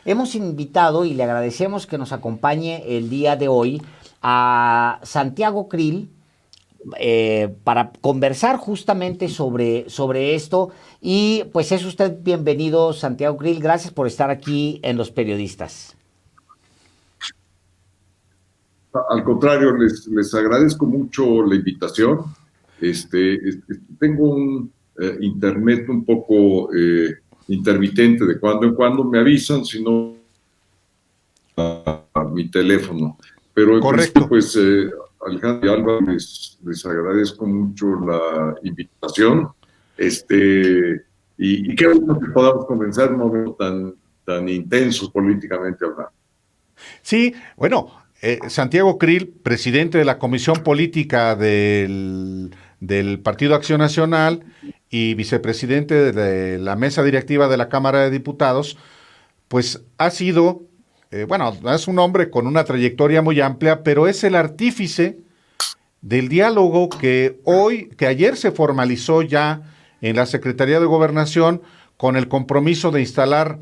hemos invitado y le agradecemos que nos acompañe el día de hoy a Santiago Krill para conversar justamente sobre esto. Y pues es usted bienvenido, Santiago Krill. Gracias por estar aquí en Los Periodistas. Al contrario, les agradezco mucho la invitación. Tengo un internet un poco intermitente de cuando en cuando. Me avisan si no a mi teléfono. Pero en principio, Correcto. pues, Alejandro y Alba, les agradezco mucho la invitación. Y qué bueno que podamos comenzar un momento tan intenso políticamente hablando. Sí, bueno, Santiago Krill, presidente de la Comisión Política del Partido Acción Nacional y vicepresidente de la mesa directiva de la Cámara de Diputados, pues ha sido, bueno, es un hombre con una trayectoria muy amplia, pero es el artífice del diálogo que ayer se formalizó ya en la Secretaría de Gobernación con el compromiso de instalar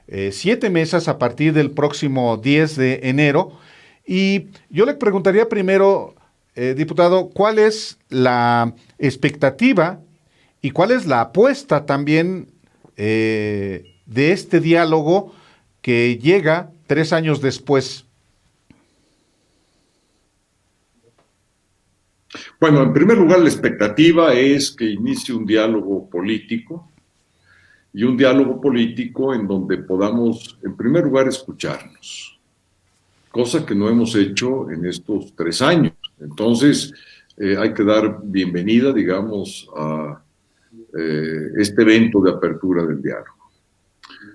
7 mesas a partir del próximo 10 de enero. Y yo le preguntaría primero, diputado, ¿cuál es la expectativa y cuál es la apuesta también de este diálogo que llega 3 años después? Bueno, en primer lugar, la expectativa es que inicie un diálogo político y un diálogo político en donde podamos, en primer lugar, escucharnos, cosa que no hemos hecho en estos 3 años. Entonces, hay que dar bienvenida, digamos, a este evento de apertura del diálogo.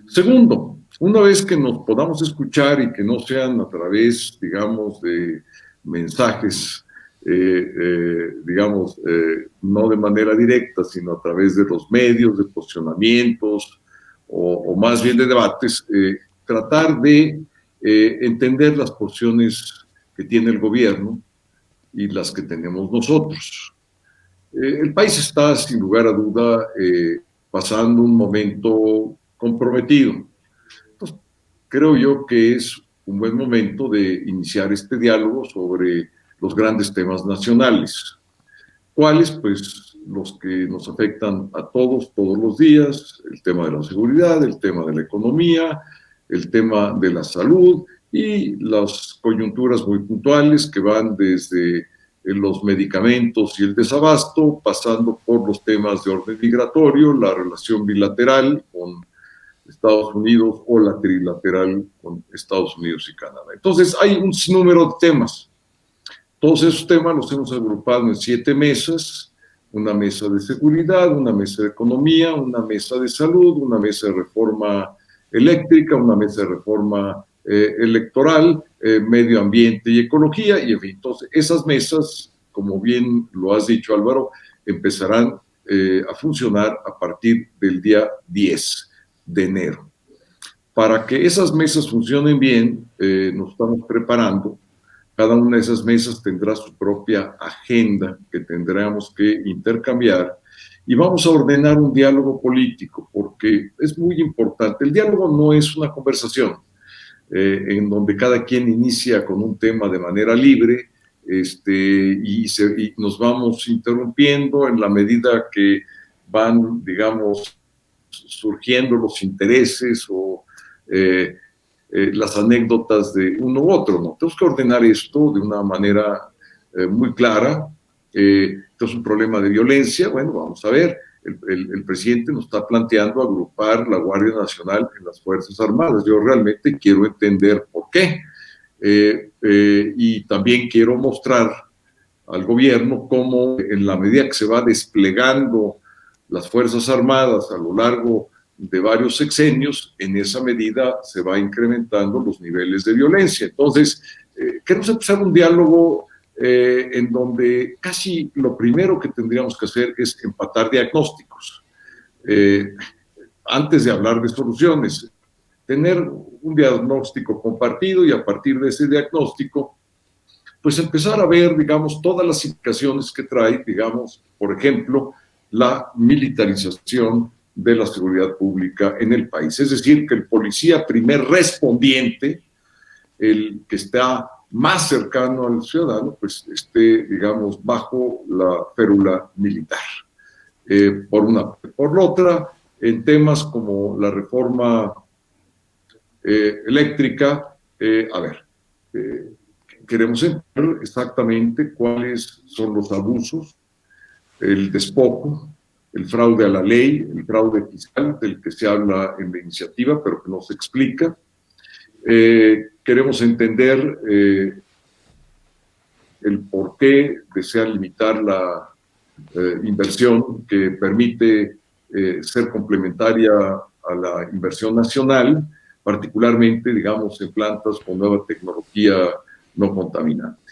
Segundo, una vez que nos podamos escuchar y que no sean a través, digamos, de mensajes, digamos, no de manera directa, sino a través de los medios, de posicionamientos o más bien de debates, tratar de entender las posiciones que tiene el gobierno y las que tenemos nosotros. El país está, sin lugar a duda, pasando un momento comprometido. Entonces, creo yo que es un buen momento de iniciar este diálogo sobre los grandes temas nacionales. ¿Cuáles? Pues los que nos afectan a todos los días: el tema de la seguridad, el tema de la economía, el tema de la salud y las coyunturas muy puntuales que van desde los medicamentos y el desabasto, pasando por los temas de orden migratorio, la relación bilateral con Estados Unidos o la trilateral con Estados Unidos y Canadá. Entonces hay un sinnúmero de temas. Todos esos temas los hemos agrupado en 7 mesas: una mesa de seguridad, una mesa de economía, una mesa de salud, una mesa de reforma eléctrica, una mesa de reforma electoral, medio ambiente y ecología, y en fin, entonces esas mesas, como bien lo has dicho, Álvaro, empezarán a funcionar a partir del día 10 de enero. Para que esas mesas funcionen bien, nos estamos preparando. Cada una de esas mesas tendrá su propia agenda que tendremos que intercambiar y vamos a ordenar un diálogo político, porque es muy importante. El diálogo no es una conversación en donde cada quien inicia con un tema de manera libre y nos vamos interrumpiendo en la medida que van, digamos, surgiendo los intereses o las anécdotas de uno u otro, ¿no? Tenemos que ordenar esto de una manera muy clara. Esto es un problema de violencia. Bueno, vamos a ver, el presidente nos está planteando agrupar la Guardia Nacional en las Fuerzas Armadas. Yo realmente quiero entender por qué. Y también quiero mostrar al gobierno cómo, en la medida que se va desplegando las Fuerzas Armadas a lo largo de varios sexenios, en esa medida se va incrementando los niveles de violencia. Entonces, queremos empezar un diálogo en donde casi lo primero que tendríamos que hacer es empatar diagnósticos. Antes de hablar de soluciones, tener un diagnóstico compartido y a partir de ese diagnóstico, pues empezar a ver, digamos, todas las implicaciones que trae, digamos, por ejemplo, la militarización de la seguridad pública en el país. Es decir, que el policía primer respondiente, el que está más cercano al ciudadano, pues esté, digamos, bajo la férula militar. Por una parte. Por la otra, en temas como la reforma eléctrica, queremos entender exactamente cuáles son los abusos, el despojo, el fraude a la ley, el fraude fiscal del que se habla en la iniciativa, pero que no se explica. Queremos entender el por qué desean limitar la inversión que permite ser complementaria a la inversión nacional, particularmente, digamos, en plantas con nueva tecnología no contaminante.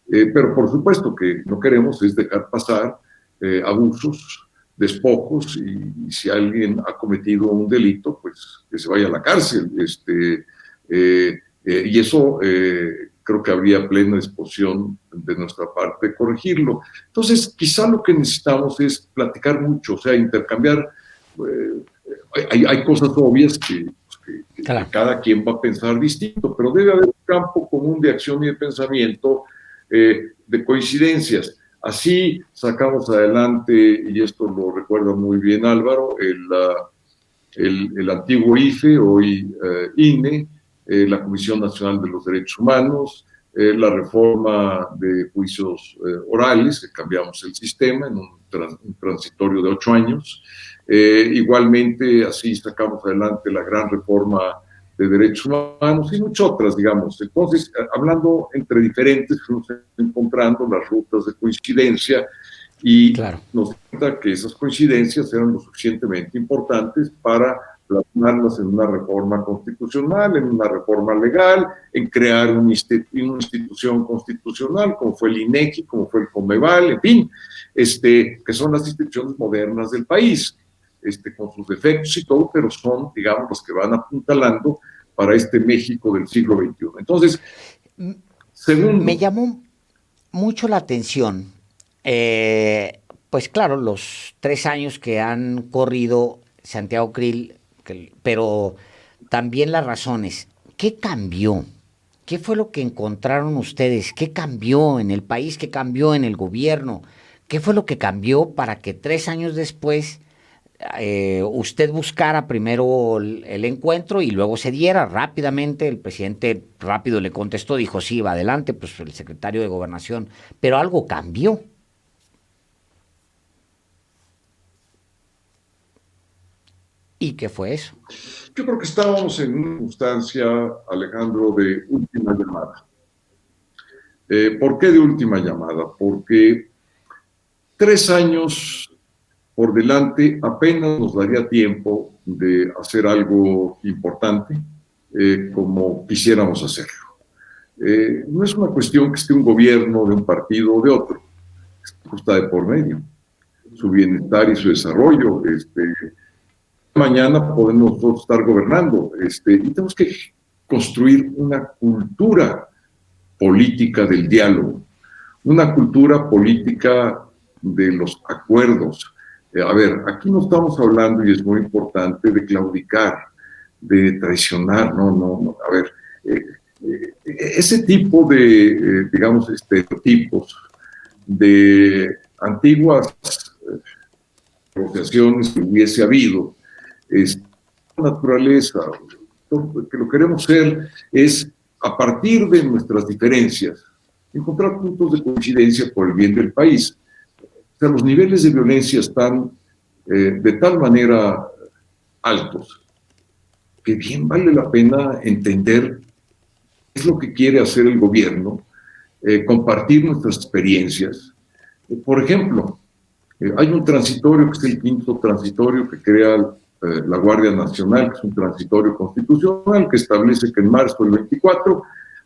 Pero por supuesto que no queremos es dejar pasar abusos, despojos, y si alguien ha cometido un delito, pues que se vaya a la cárcel. Y eso creo que habría plena disposición de nuestra parte de corregirlo. Entonces, quizá lo que necesitamos es platicar mucho, o sea, intercambiar. Hay cosas obvias que Claro. cada quien va a pensar distinto, pero debe haber un campo común de acción y de pensamiento, de coincidencias. Así sacamos adelante, y esto lo recuerda muy bien Álvaro, el antiguo IFE, hoy INE, la Comisión Nacional de los Derechos Humanos, la reforma de juicios orales, que cambiamos el sistema en un transitorio de 8 años. Igualmente, así sacamos adelante la gran reforma de derechos humanos y muchas otras, digamos. Entonces, hablando entre diferentes, fuimos encontrando las rutas de coincidencia y Claro. nos dimos cuenta que esas coincidencias eran lo suficientemente importantes para plasmarlas en una reforma constitucional, en una reforma legal, en crear una institución constitucional, como fue el INEGI, como fue el CONMEBAL, en fin, que son las instituciones modernas del país, con sus defectos y todo, pero son, digamos, los que van apuntalando para este México del siglo XXI. Entonces, segundo... Me llamó mucho la atención, pues claro, los 3 años que han corrido Santiago Krill, pero también las razones. ¿Qué cambió? ¿Qué fue lo que encontraron ustedes? ¿Qué cambió en el país? ¿Qué cambió en el gobierno? ¿Qué fue lo que cambió para que 3 años después usted buscara primero el encuentro y luego se diera rápidamente? El presidente rápido le contestó, dijo sí, va adelante, pues el secretario de Gobernación, pero algo cambió. ¿Y qué fue eso? Yo creo que estábamos en una circunstancia, Alejandro, de última llamada. ¿Por qué de última llamada? Porque 3 años por delante apenas nos daría tiempo de hacer algo importante como quisiéramos hacerlo. No es una cuestión que esté un gobierno de un partido o de otro, esto está de por medio, su bienestar y su desarrollo. Mañana podemos nosotros estar gobernando, y tenemos que construir una cultura política del diálogo, una cultura política de los acuerdos. A ver, aquí no estamos hablando, y es muy importante, de claudicar, de traicionar, no. A ver, ese tipo de, digamos, estereotipos de antiguas negociaciones que hubiese habido, naturaleza, lo que lo queremos hacer es, a partir de nuestras diferencias, encontrar puntos de coincidencia por el bien del país. O sea, los niveles de violencia están de tal manera altos que bien vale la pena entender qué es lo que quiere hacer el gobierno, compartir nuestras experiencias. Por ejemplo, hay un transitorio que es el 5º transitorio que crea la Guardia Nacional, que es un transitorio constitucional que establece que en marzo del 24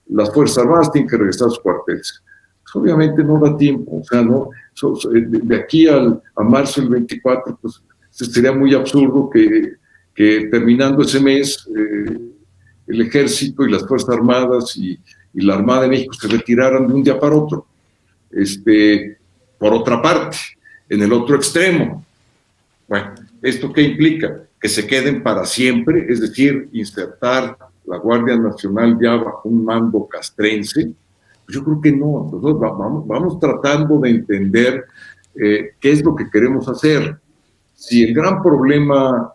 las Fuerzas Armadas tienen que regresar a sus cuarteles. Pues obviamente no da tiempo, o sea, no, de aquí a marzo del 24, pues sería muy absurdo que terminando ese mes el Ejército y las Fuerzas Armadas y la Armada de México se retiraran de un día para otro. Por otra parte, en el otro extremo, bueno, ¿Esto qué implica? Que se queden para siempre, es decir, insertar la Guardia Nacional ya bajo un mando castrense. Pues yo creo que no. Nosotros vamos tratando de entender qué es lo que queremos hacer. Si el gran problema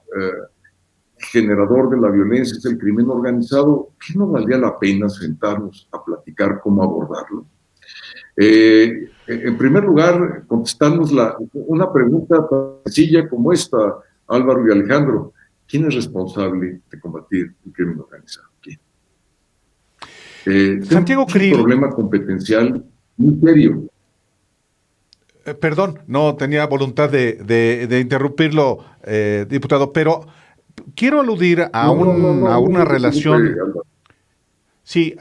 generador de la violencia es el crimen organizado, ¿qué no valdría la pena sentarnos a platicar cómo abordarlo? En primer lugar, contestarnos una pregunta tan sencilla como esta, Álvaro y Alejandro. ¿Quién es responsable de combatir el crimen organizado? ¿Quién? Santiago Krill. Es un problema competencial muy serio. Perdón, no tenía voluntad de interrumpirlo, diputado, pero quiero aludir a una relación. Sí,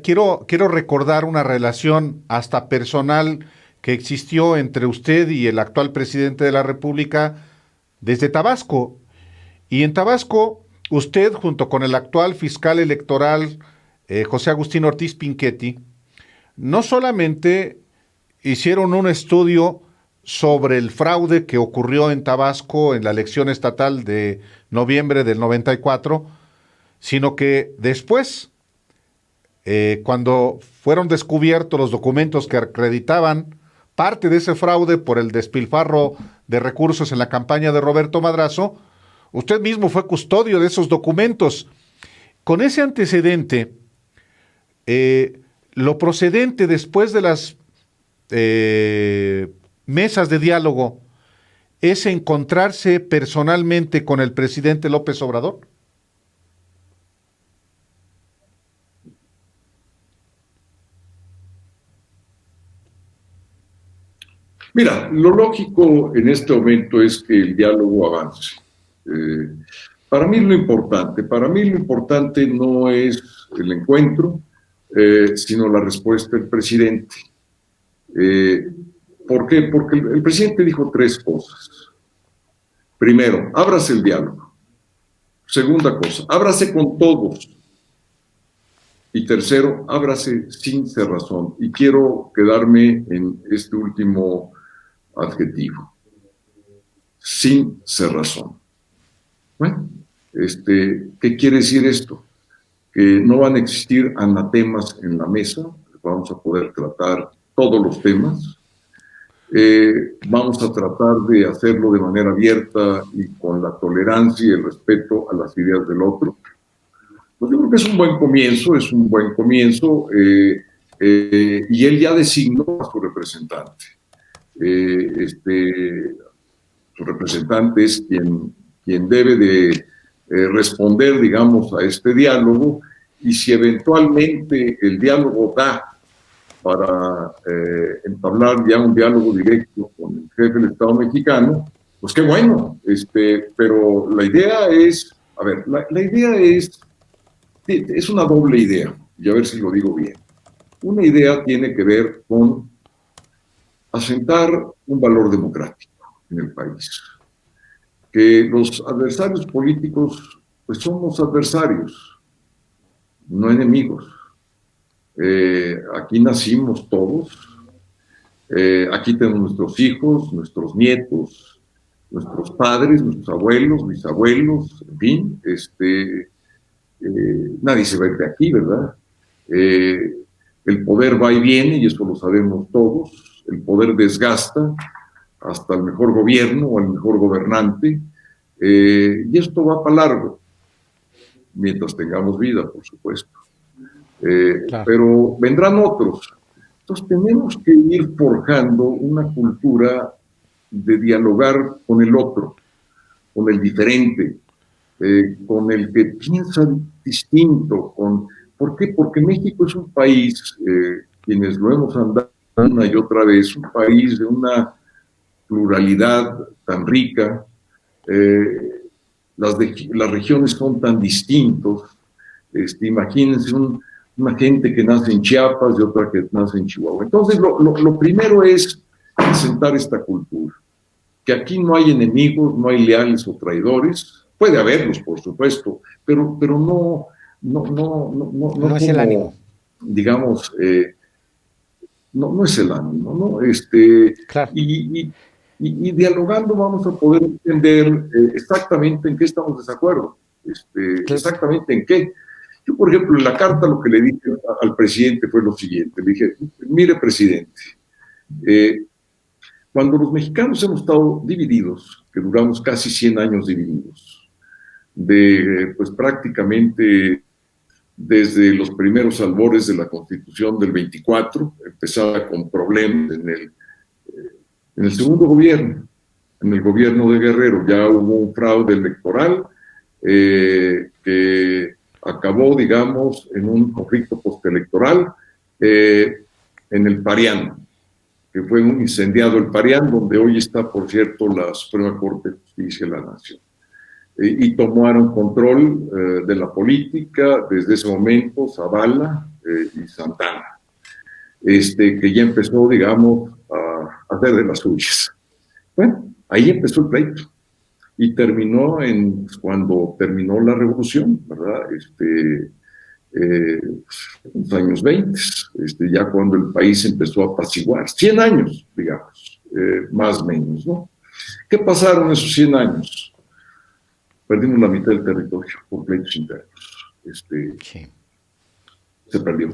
quiero recordar una relación hasta personal que existió entre usted y el actual presidente de la República desde Tabasco. Y en Tabasco, usted, junto con el actual fiscal electoral, José Agustín Ortiz Pinchetti, no solamente hicieron un estudio sobre el fraude que ocurrió en Tabasco en la elección estatal de noviembre del 94, sino que después, cuando fueron descubiertos los documentos que acreditaban parte de ese fraude por el despilfarro de recursos en la campaña de Roberto Madrazo, usted mismo fue custodio de esos documentos. Con ese antecedente, lo procedente después de las mesas de diálogo es encontrarse personalmente con el presidente López Obrador. Mira, lo lógico en este momento es que el diálogo avance. Para mí lo importante no es el encuentro, sino la respuesta del presidente. ¿Por qué? Porque el presidente dijo tres cosas. Primero, ábrase el diálogo. Segunda cosa, ábrase con todos. Y tercero, ábrase sin cerrazón. Y quiero quedarme en este último adjetivo. Sin cerrazón. Bueno, ¿qué quiere decir esto? Que no van a existir anatemas en la mesa, vamos a poder tratar todos los temas, vamos a tratar de hacerlo de manera abierta y con la tolerancia y el respeto a las ideas del otro. Pues yo creo que es un buen comienzo, y él ya designó a su representante. Su representante es quien debe de responder, digamos, a este diálogo, y si eventualmente el diálogo da para entablar ya un diálogo directo con el jefe del Estado mexicano, pues qué bueno, pero la idea es, la idea es una doble idea, y a ver si lo digo bien. Una idea tiene que ver con asentar un valor democrático en el país. Que los adversarios políticos, pues somos adversarios, no enemigos. Aquí nacimos todos, aquí tenemos nuestros hijos, nuestros nietos, nuestros padres, nuestros abuelos, bisabuelos, en fin, nadie se va de aquí, ¿verdad? El poder va y viene, y eso lo sabemos todos. El poder desgasta hasta el mejor gobierno o el mejor gobernante, y esto va para largo, mientras tengamos vida, por supuesto. Claro. Pero vendrán otros. Entonces tenemos que ir forjando una cultura de dialogar con el otro, con el diferente, con el que piensa distinto. ¿Por qué? Porque México es un país, quienes lo hemos andado una y otra vez, un país de una pluralidad tan rica, las regiones son tan distintos. Imagínense una gente que nace en Chiapas y otra que nace en Chihuahua. Entonces, lo primero es presentar esta cultura, que aquí no hay enemigos, no hay leales o traidores. Puede haberlos, por supuesto, pero no es el ánimo. Digamos, no es el ánimo, ¿no? Claro. Y y dialogando vamos a poder entender exactamente en qué estamos de desacuerdo, exactamente en qué. Yo, por ejemplo, en la carta lo que le dije al presidente fue lo siguiente, le dije, mire, presidente, cuando los mexicanos hemos estado divididos, que duramos casi 100 años divididos, pues prácticamente desde los primeros albores de la Constitución del 24, empezaba con problemas en el segundo gobierno, en el gobierno de Guerrero, ya hubo un fraude electoral que acabó, digamos, en un conflicto postelectoral en el Parián, que fue un incendiado el Parián, donde hoy está, por cierto, la Suprema Corte de Justicia de la Nación. Y tomaron control de la política desde ese momento Zavala y Santana, que ya empezó, digamos, a hacer de las suyas. Bueno, ahí empezó el pleito y terminó cuando terminó la revolución, ¿verdad? Los años 20, ya cuando el país empezó a apaciguar, 100 años, digamos, más o menos, ¿no? ¿Qué pasaron esos 100 años? Perdimos la mitad del territorio por pleitos internos. Sí. Se perdió.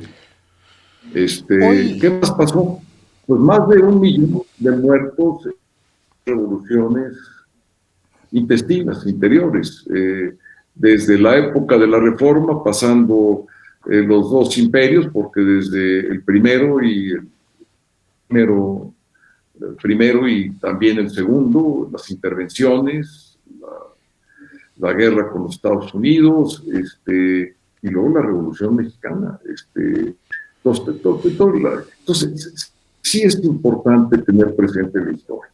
¿Qué más pasó? Pues más de 1 millón de muertos en revoluciones intestinas, interiores, desde la época de la Reforma, pasando los dos imperios, porque desde el primero y también el segundo, las intervenciones, la guerra con los Estados Unidos, y luego la Revolución Mexicana. Entonces, sí es importante tener presente la historia.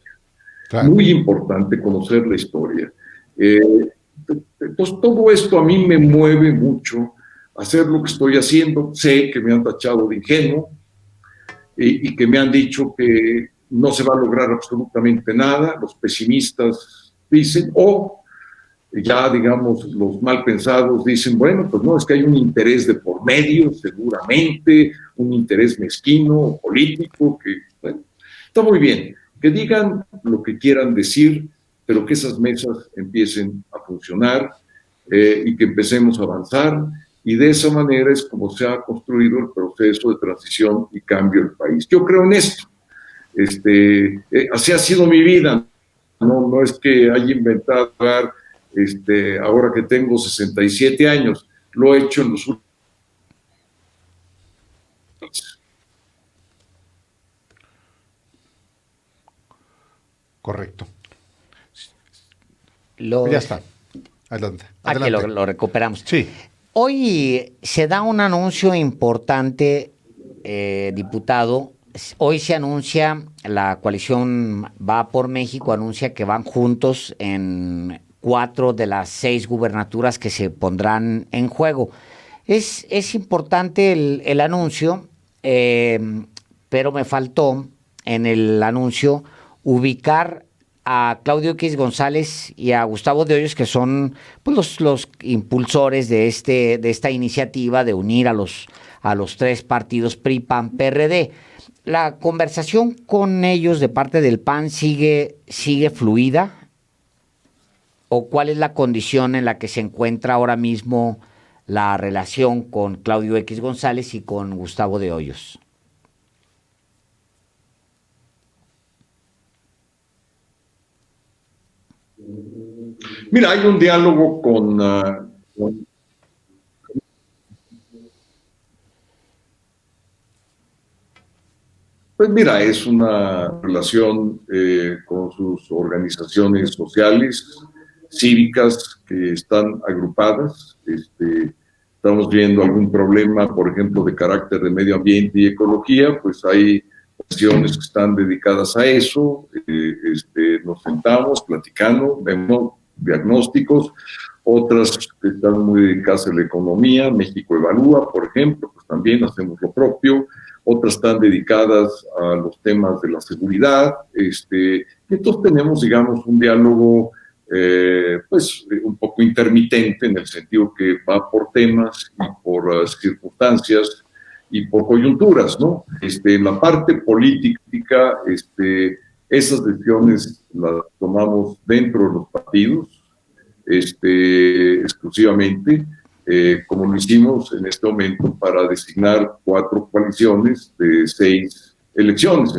Claro. Muy importante conocer la historia. Entonces, todo esto a mí me mueve mucho a hacer lo que estoy haciendo. Sé que me han tachado de ingenuo y que me han dicho que no se va a lograr absolutamente nada. Los pesimistas dicen, o ya, digamos, los mal pensados dicen, bueno, pues no, es que hay un interés de por medio, seguramente, un interés mezquino, político, que, bueno, está muy bien. Que digan lo que quieran decir, pero que esas mesas empiecen a funcionar y que empecemos a avanzar, y de esa manera es como se ha construido el proceso de transición y cambio del país. Yo creo en esto. Así ha sido mi vida. No es que haya inventado ahora que tengo 67 años, lo he hecho en los últimos años. Correcto. Ya está. Adelante. Que lo recuperamos. Sí. Hoy se da un anuncio importante, diputado. Hoy se anuncia, la coalición Va por México anuncia que van juntos en 4 de las 6 gubernaturas que se pondrán en juego. Es importante el anuncio, pero me faltó en el anuncio ubicar a Claudio X González y a Gustavo de Hoyos, que son pues, los impulsores de esta iniciativa de unir a los 3 partidos PRI, PAN, PRD. ¿La conversación con ellos de parte del PAN sigue fluida? ¿O cuál es la condición en la que se encuentra ahora mismo la relación con Claudio X González y con Gustavo de Hoyos? Mira, hay un diálogo pues mira, es una relación con sus organizaciones sociales, cívicas que están agrupadas. Estamos viendo algún problema, por ejemplo, de carácter de medio ambiente y ecología, pues hay acciones que están dedicadas a eso. Nos sentamos, platicando, vemos diagnósticos, otras que están muy dedicadas a la economía. México Evalúa, por ejemplo, pues también hacemos lo propio. Otras están dedicadas a los temas de la seguridad. Entonces tenemos, digamos, un diálogo pues un poco intermitente, en el sentido que va por temas y por circunstancias y por coyunturas, ¿no? En la parte política, Esas decisiones las tomamos dentro de los partidos, exclusivamente, como lo hicimos en este momento para designar 4 coaliciones de 6 elecciones.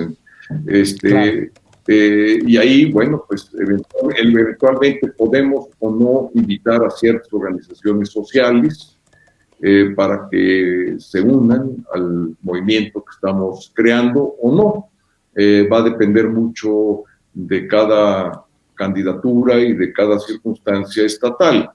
Claro. Y ahí, bueno, pues eventualmente podemos o no invitar a ciertas organizaciones sociales para que se unan al movimiento que estamos creando o no. Va a depender mucho de cada candidatura y de cada circunstancia estatal,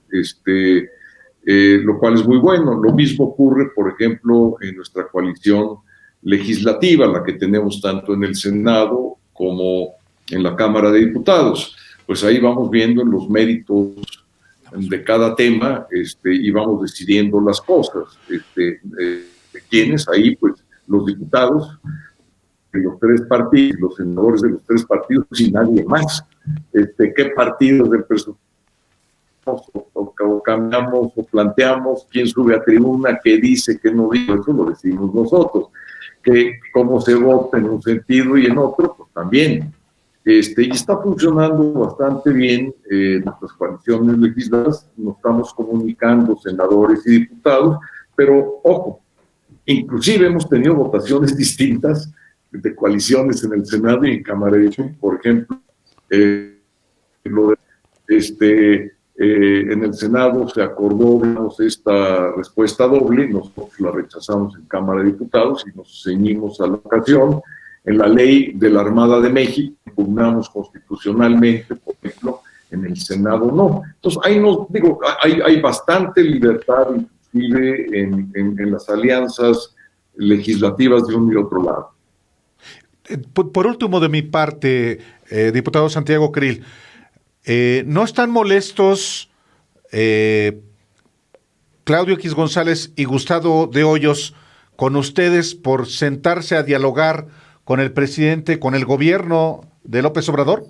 lo cual es muy bueno. Lo mismo ocurre, por ejemplo, en nuestra coalición legislativa, la que tenemos tanto en el Senado como en la Cámara de Diputados. Pues ahí vamos viendo los méritos de cada tema, y vamos decidiendo las cosas. ¿Quiénes? Ahí, pues, los diputados de los 3 partidos, los senadores de los 3 partidos y nadie más. ¿Qué partidos del presupuesto o cambiamos o planteamos? ¿Quién sube a tribuna? ¿Qué dice? ¿Qué no dice? Eso lo decimos nosotros. Que cómo se vota en un sentido y en otro, pues también. Y está funcionando bastante bien nuestras coaliciones legislativas, nos estamos comunicando senadores y diputados, pero ojo, inclusive hemos tenido votaciones distintas de coaliciones en el Senado y en Cámara de Diputados. Por ejemplo, lo de, en el Senado se acordó, digamos, esta respuesta doble, nosotros la rechazamos en Cámara de Diputados y nos ceñimos a la ocasión. En la ley de la Armada de México, impugnamos constitucionalmente, por ejemplo, en el Senado no. Entonces, ahí nos digo, hay bastante libertad, inclusive en las alianzas legislativas de un y otro lado. Por último, de mi parte, diputado Santiago Krill, ¿no están molestos Claudio X González y Gustavo de Hoyos con ustedes por sentarse a dialogar con el presidente, con el gobierno de López Obrador?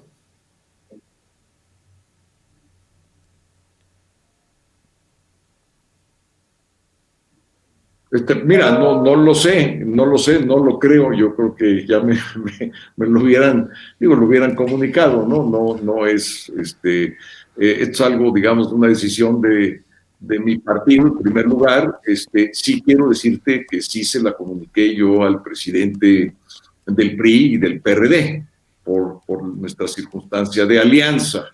Mira, no lo sé, no lo creo. Yo creo que ya me lo hubieran, lo hubieran comunicado, ¿no? No es, esto es algo, digamos, una decisión de mi partido, en primer lugar. Sí quiero decirte que sí se la comuniqué yo al presidente del PRI y del PRD por nuestra circunstancia de alianza.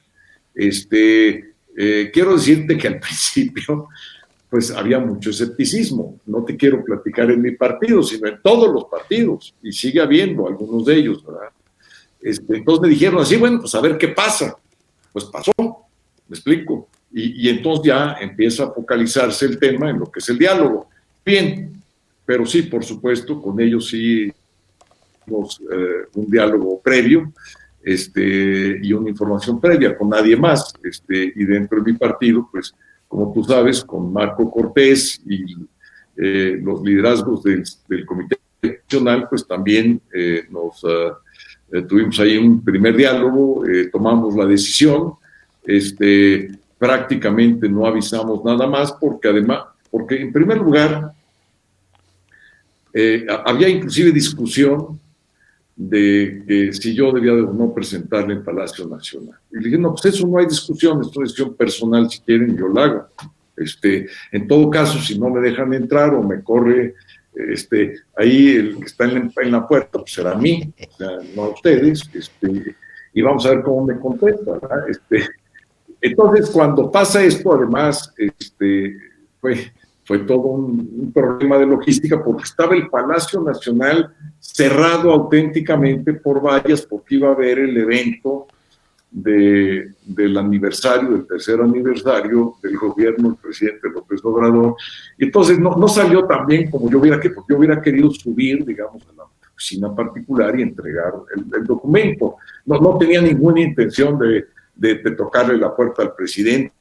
Quiero decirte que al principio pues había mucho escepticismo. No te quiero platicar en mi partido, sino en todos los partidos, y sigue habiendo algunos de ellos, ¿verdad? Entonces me dijeron así, bueno, pues a ver qué pasa. Pues pasó, me explico. Y entonces ya empieza a focalizarse el tema en lo que es el diálogo. Bien, pero sí, por supuesto, con ellos sí un diálogo previo, y una información previa, con nadie más. Y dentro de mi partido, pues, como tú sabes, con Marco Cortés y los liderazgos del Comité Nacional, pues también tuvimos ahí un primer diálogo, tomamos la decisión, prácticamente no avisamos nada más, porque en primer lugar, había inclusive discusión de que si yo debía de no presentarle en Palacio Nacional. Y le dije, no, pues eso no hay discusión, es una decisión personal, si quieren yo la hago. En todo caso, si no me dejan entrar o me corre ahí el que está en la puerta, pues será a mí, o sea, no a ustedes, y vamos a ver cómo me contesta, ¿verdad? Entonces, cuando pasa esto, además, fue todo un problema de logística, porque estaba el Palacio Nacional cerrado auténticamente por vallas, porque iba a haber el evento del aniversario, del tercer aniversario del gobierno del presidente López Obrador. Y entonces no salió tan bien como yo hubiera querido, porque yo hubiera querido subir, digamos, a la oficina particular y entregar el documento. No tenía ninguna intención de tocarle la puerta al presidente.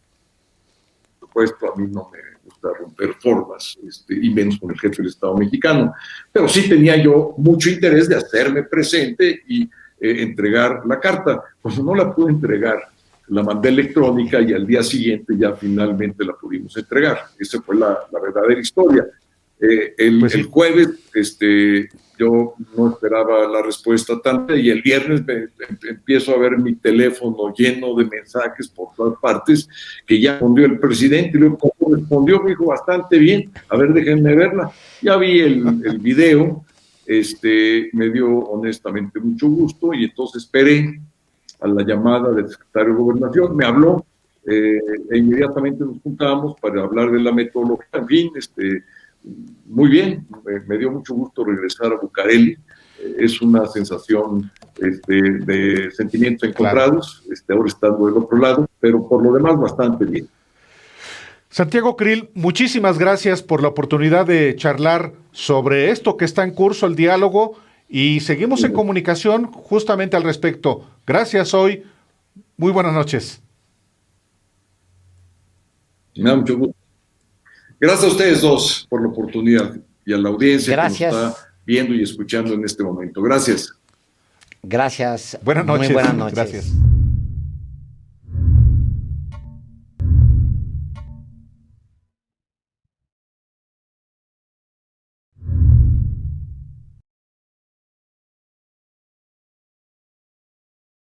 Por supuesto, a mí no me gusta romper formas, y menos con el jefe del Estado mexicano, pero sí tenía yo mucho interés de hacerme presente y entregar la carta. Cuando no la pude entregar, la mandé electrónica y al día siguiente ya finalmente la pudimos entregar. Esa fue la verdadera historia. Pues sí. El jueves, yo no esperaba la respuesta tanto, y el viernes empiezo a ver mi teléfono lleno de mensajes por todas partes, que ya respondió el presidente, y luego como respondió, me dijo bastante bien, a ver, déjenme verla. Ya vi el video, me dio honestamente mucho gusto, y entonces esperé a la llamada del secretario de Gobernación, me habló, e inmediatamente nos juntamos para hablar de la metodología. En fin, muy bien, me dio mucho gusto regresar a Bucareli. Es una sensación de sentimientos encontrados, ahora estando del otro lado, pero por lo demás bastante bien. Santiago Krill, muchísimas gracias por la oportunidad de charlar sobre esto que está en curso, el diálogo, y seguimos en comunicación justamente al respecto. Gracias hoy, muy buenas noches. Me da mucho gusto. Gracias a ustedes dos por la oportunidad y a la audiencia que nos está viendo y escuchando en este momento. Gracias. Gracias. Buenas noches. Muy buenas noches. Gracias.